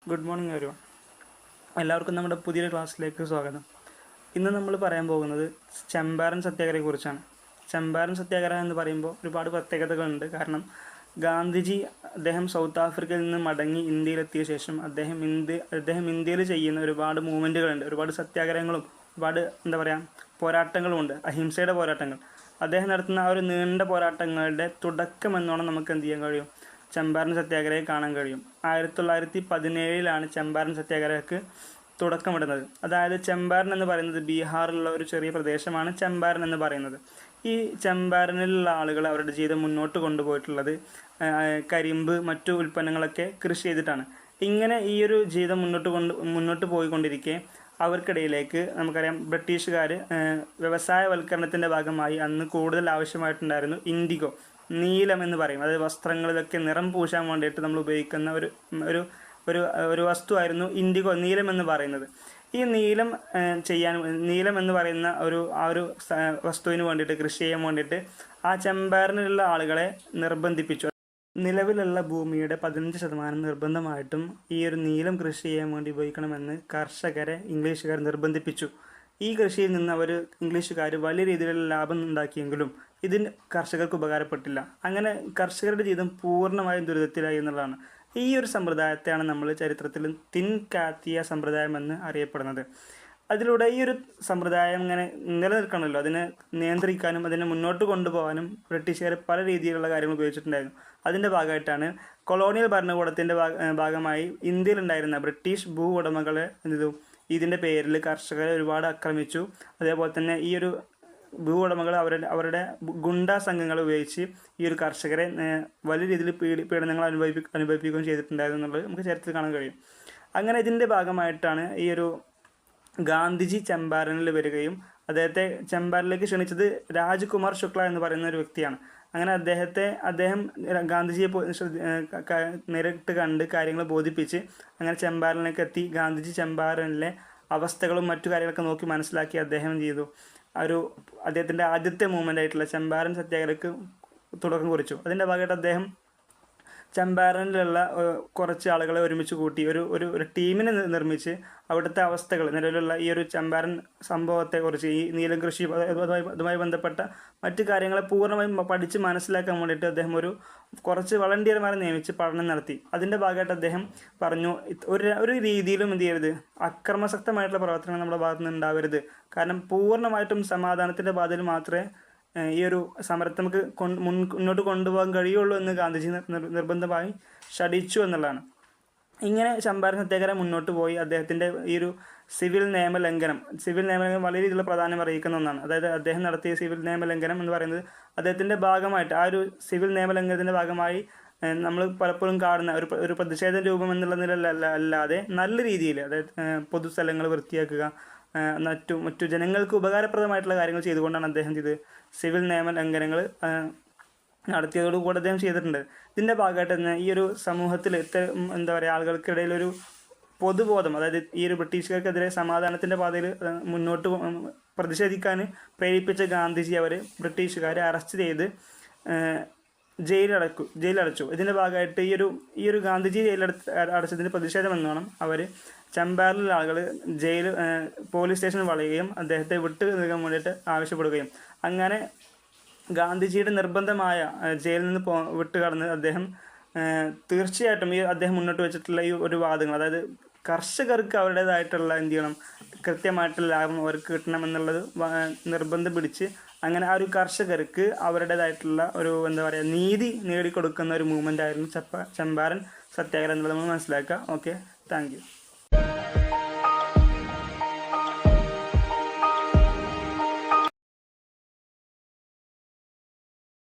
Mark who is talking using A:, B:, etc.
A: Good morning everyone. എല്ലാവർക്കും നമ്മുടെ പുതിയൊരു ക്ലാസ്സിലേക്ക് സ്വാഗതം. ഇന്ന് നമ്മൾ പറയാൻ പോകുന്നത് ചമ്പാരൻ സത്യാഗ്രഹത്തെക്കുറിച്ചാണ്. ചമ്പാരൻ സത്യാഗ്രഹം എന്ന് പറയുമ്പോൾ ഒരുപാട് പ്രത്യേകതകളുണ്ട്. കാരണം ഗാന്ധിജി അദ്ദേഹം സൗത്ത് ആഫ്രിക്കയിൽ നിന്ന് മടങ്ങി ഇന്ത്യയിലെത്തിയ ശേഷം അദ്ദേഹം ഇന്ത്യയിൽ ചെയ്യുന്ന ഒരുപാട് മൂവ്മെൻറ്റുകളുണ്ട്. ഒരുപാട് സത്യാഗ്രഹങ്ങളും ഒരുപാട് പോരാട്ടങ്ങളുമുണ്ട്, അഹിംസയുടെ പോരാട്ടങ്ങൾ. അദ്ദേഹം നടത്തുന്ന ആ ഒരു നീണ്ട പോരാട്ടങ്ങളുടെ തുടക്കം എന്നോണം നമുക്ക് എന്ത് ചെയ്യാൻ കഴിയും? ചമ്പാരൻ സത്യാഗ്രഹം കാണാൻ കഴിയും. 1917 ചമ്പാരൻ സത്യാഗ്രഹക്ക് തുടക്കമിടുന്നത്. അതായത് ചമ്പാരൻ എന്ന് പറയുന്നത് ബീഹാറിലുള്ള ഒരു ചെറിയ പ്രദേശമാണ് ചമ്പാരൻ എന്ന് പറയുന്നത്. ഈ ചമ്പാരനിലുള്ള ആളുകൾ അവരുടെ ജീവിതം മുന്നോട്ട് കൊണ്ടുപോയിട്ടുള്ളത് കരിമ്പ് മറ്റു ഉൽപ്പന്നങ്ങളൊക്കെ കൃഷി ചെയ്തിട്ടാണ്. ഇങ്ങനെ ഈ ഒരു ജീവിതം മുന്നോട്ട് പോയിക്കൊണ്ടിരിക്കെ അവർക്കിടയിലേക്ക് നമുക്കറിയാം ബ്രിട്ടീഷുകാർ വ്യവസായവൽക്കരണത്തിൻ്റെ ഭാഗമായി അന്ന് കൂടുതൽ ആവശ്യമായിട്ടുണ്ടായിരുന്നു ഇൻഡിഗോ, നീലം എന്ന് പറയും. അതായത് വസ്ത്രങ്ങളിലൊക്കെ നിറം പൂശാൻ വേണ്ടിയിട്ട് നമ്മൾ ഉപയോഗിക്കുന്ന ഒരു വസ്തുവായിരുന്നു ഇൻഡിഗോ, നീലം എന്ന് പറയുന്നത്. ഈ നീലം എന്ന് പറയുന്ന ആ ഒരു വസ്തുവിന് വേണ്ടിയിട്ട്, കൃഷി ചെയ്യാൻ വേണ്ടിയിട്ട് ആ ചമ്പാരനിലുള്ള ആളുകളെ നിർബന്ധിപ്പിച്ചു. നിലവിലുള്ള ഭൂമിയുടെ 15% നിർബന്ധമായിട്ടും ഈ ഒരു നീലം കൃഷി ചെയ്യാൻ വേണ്ടി ഉപയോഗിക്കണമെന്ന് കർഷകരെ ഇംഗ്ലീഷുകാർ നിർബന്ധിപ്പിച്ചു. ഈ കൃഷിയിൽ നിന്ന് ഇംഗ്ലീഷുകാർ വലിയ രീതിയിലുള്ള ലാഭം ഉണ്ടാക്കിയെങ്കിലും ഇതിന് കർഷകർക്ക് ഉപകാരപ്പെട്ടില്ല. അങ്ങനെ കർഷകരുടെ ജീവിതം പൂർണ്ണമായും ദുരിതത്തിലായി എന്നുള്ളതാണ്. ഈ ഒരു സമ്പ്രദായത്തെയാണ് നമ്മൾ ചരിത്രത്തിൽ തിൻ കാത്തിയ സമ്പ്രദായം എന്ന് അറിയപ്പെടുന്നത്. അതിലൂടെ ഈ ഒരു സമ്പ്രദായം ഇങ്ങനെ നിലനിൽക്കണമല്ലോ, അതിനെ നിയന്ത്രിക്കാനും അതിനെ മുന്നോട്ട് കൊണ്ടുപോകാനും ബ്രിട്ടീഷുകാർ പല രീതിയിലുള്ള കാര്യങ്ങൾ ഉപയോഗിച്ചിട്ടുണ്ടായിരുന്നു. അതിൻ്റെ ഭാഗമായിട്ടാണ് കൊളോണിയൽ ഭരണകൂടത്തിൻ്റെ ഭാഗമായി ഇന്ത്യയിലുണ്ടായിരുന്ന ബ്രിട്ടീഷ് ഭൂ ഉടമകളെ ഇതിൻ്റെ പേരിൽ കർഷകരെ ഒരുപാട് ആക്രമിച്ചു. അതേപോലെ തന്നെ ഈ ഒരു ഭൂ ഉടമകൾ അവരുടെ ഗുണ്ടാ സംഘങ്ങൾ ഉപയോഗിച്ച് ഈ ഒരു കർഷകരെ വലിയ രീതിയിൽ പീഡനങ്ങൾ അനുഭവിക്കുകയും ചെയ്തിട്ടുണ്ടായിരുന്നു എന്നുള്ളത് നമുക്ക് ചരിത്രത്തിൽ കാണാൻ കഴിയും. അങ്ങനെ ഇതിൻ്റെ ഭാഗമായിട്ടാണ് ഈ ഒരു ഗാന്ധിജി ചമ്പാരനിൽ വരികയും അദ്ദേഹത്തെ ചമ്പാരനിലേക്ക് ക്ഷണിച്ചത് രാജ്കുമാർ ശുക്ല എന്ന് പറയുന്ന ഒരു വ്യക്തിയാണ്. അങ്ങനെ അദ്ദേഹം ഗാന്ധിജിയെ നേരിട്ട് കണ്ട് കാര്യങ്ങൾ ബോധിപ്പിച്ച് അങ്ങനെ ചമ്പാരനിലേക്ക് എത്തി. ഗാന്ധിജി ചമ്പാരനിലെ അവസ്ഥകളും മറ്റു കാര്യങ്ങളൊക്കെ നോക്കി മനസ്സിലാക്കി അദ്ദേഹം ചെയ്തു അദ്ദേഹത്തിൻ്റെ ആദ്യത്തെ മൂവ്മെൻ്റ് ആയിട്ടുള്ള ചമ്പാരൻ സത്യാഗ്രഹക്ക് തുടക്കം കുറിച്ചു. അതിൻ്റെ ഭാഗമായിട്ട് അദ്ദേഹം ചമ്പാരനിലുള്ള കുറച്ച് ആളുകളെ ഒരുമിച്ച് കൂട്ടി ഒരു ടീമിനെ നിർമ്മിച്ച് അവിടുത്തെ അവസ്ഥകൾ, നിലവിലുള്ള ഈ ഒരു ചമ്പാരൻ സംഭവത്തെക്കുറിച്ച്, ഈ നീലം കൃഷി അതുമായി ബന്ധപ്പെട്ട മറ്റു കാര്യങ്ങളെ പൂർണ്ണമായും പഠിച്ച് മനസ്സിലാക്കാൻ വേണ്ടിയിട്ട് അദ്ദേഹം കുറച്ച് വളണ്ടിയർമാരെ നിയമിച്ച് പഠനം നടത്തി. അതിൻ്റെ ഭാഗമായിട്ട് അദ്ദേഹം പറഞ്ഞു, ഒരു രീതിയിലും എന്ത് ചെയ്യരുത്, അക്രമാസക്തമായിട്ടുള്ള പ്രവർത്തനങ്ങൾ നമ്മുടെ ഭാഗത്തു നിന്ന് ഉണ്ടാവരുത്. കാരണം പൂർണ്ണമായിട്ടും സമാധാനത്തിൻ്റെ പാതയിൽ മാത്രമേ ഈ ഒരു സമരത്തെ നമുക്ക് മുന്നോട്ട് കൊണ്ടുപോകാൻ കഴിയുള്ളൂ എന്ന് ഗാന്ധിജി നിർബന്ധമായി ശഠിച്ചു എന്നുള്ളതാണ്. ഇങ്ങനെ ചമ്പാരൻ സത്യാഗ്രഹം മുന്നോട്ട് പോയി. അദ്ദേഹത്തിൻ്റെ ഈ ഒരു സിവിൽ നിയമലംഘനം വലിയ രീതിയിലുള്ള പ്രാധാന്യം അറിയിക്കുന്ന ഒന്നാണ്. അതായത് അദ്ദേഹം നടത്തിയ സിവിൽ നിയമലംഘനം എന്ന് പറയുന്നത് അദ്ദേഹത്തിൻ്റെ ഭാഗമായിട്ട്, ആ ഒരു സിവിൽ നിയമലംഘനത്തിൻ്റെ ഭാഗമായി നമ്മൾ പലപ്പോഴും കാണുന്ന ഒരു പ്രതിഷേധ രൂപം എന്നുള്ള നിലയിലല്ലാതെ നല്ല രീതിയിൽ, അതായത് പൊതുസ്ഥലങ്ങൾ വൃത്തിയാക്കുക, മറ്റു ജനങ്ങൾക്ക് ഉപകാരപ്രദമായിട്ടുള്ള കാര്യങ്ങൾ ചെയ്തുകൊണ്ടാണ് അദ്ദേഹം സിവിൽ നിയമ ലംഘനങ്ങൾ നടത്തിയതോടുകൂടി അദ്ദേഹം ചെയ്തിട്ടുണ്ട്. ഇതിൻ്റെ ഭാഗമായിട്ട് തന്നെ ഈ ഒരു സമൂഹത്തിൽ ആളുകൾക്കിടയിൽ ഒരു പൊതുബോധം, അതായത് ഈ ഒരു ബ്രിട്ടീഷുകാർക്കെതിരെ സമാധാനത്തിൻ്റെ പാതയിൽ മുന്നോട്ട് പ്രതിഷേധിക്കാൻ പ്രേരിപ്പിച്ച ഗാന്ധിജി ബ്രിട്ടീഷുകാരെ അറസ്റ്റ് ചെയ്ത് ജയിലടച്ചു. ഇതിൻ്റെ ഭാഗമായിട്ട് ഈ ഒരു ഗാന്ധിജി അടച്ചതിൻ്റെ പ്രതിഷേധം എന്നോണം ചമ്പാരനിലെ ആളുകൾ പോലീസ് സ്റ്റേഷനിൽ വളയുകയും അദ്ദേഹത്തെ വിട്ടു നൽകാൻ വേണ്ടിയിട്ട് ആവശ്യപ്പെടുകയും, അങ്ങനെ ഗാന്ധിജിയുടെ നിർബന്ധമായ ജയിലിൽ നിന്ന് വിട്ടുകടന്ന് അദ്ദേഹം തീർച്ചയായിട്ടും അദ്ദേഹം മുന്നോട്ട് വെച്ചിട്ടുള്ള ഈ ഒരു വാദങ്ങൾ, അതായത് കർഷകർക്ക് അവരുടേതായിട്ടുള്ള കൃത്യമായിട്ടുള്ള ലാഭം അവർക്ക് കിട്ടണമെന്നുള്ളത് നിർബന്ധം പിടിച്ച് അങ്ങനെ ആ ഒരു കർഷകർക്ക് അവരുടേതായിട്ടുള്ള നീതി നേടിക്കൊടുക്കുന്ന ഒരു മൂവ്മെൻ്റ് ആയിരുന്നു ചമ്പാരൻ സത്യാഗ്രഹം എന്നുള്ളത് നമ്മൾ മനസ്സിലാക്കുക. Okay, thank you.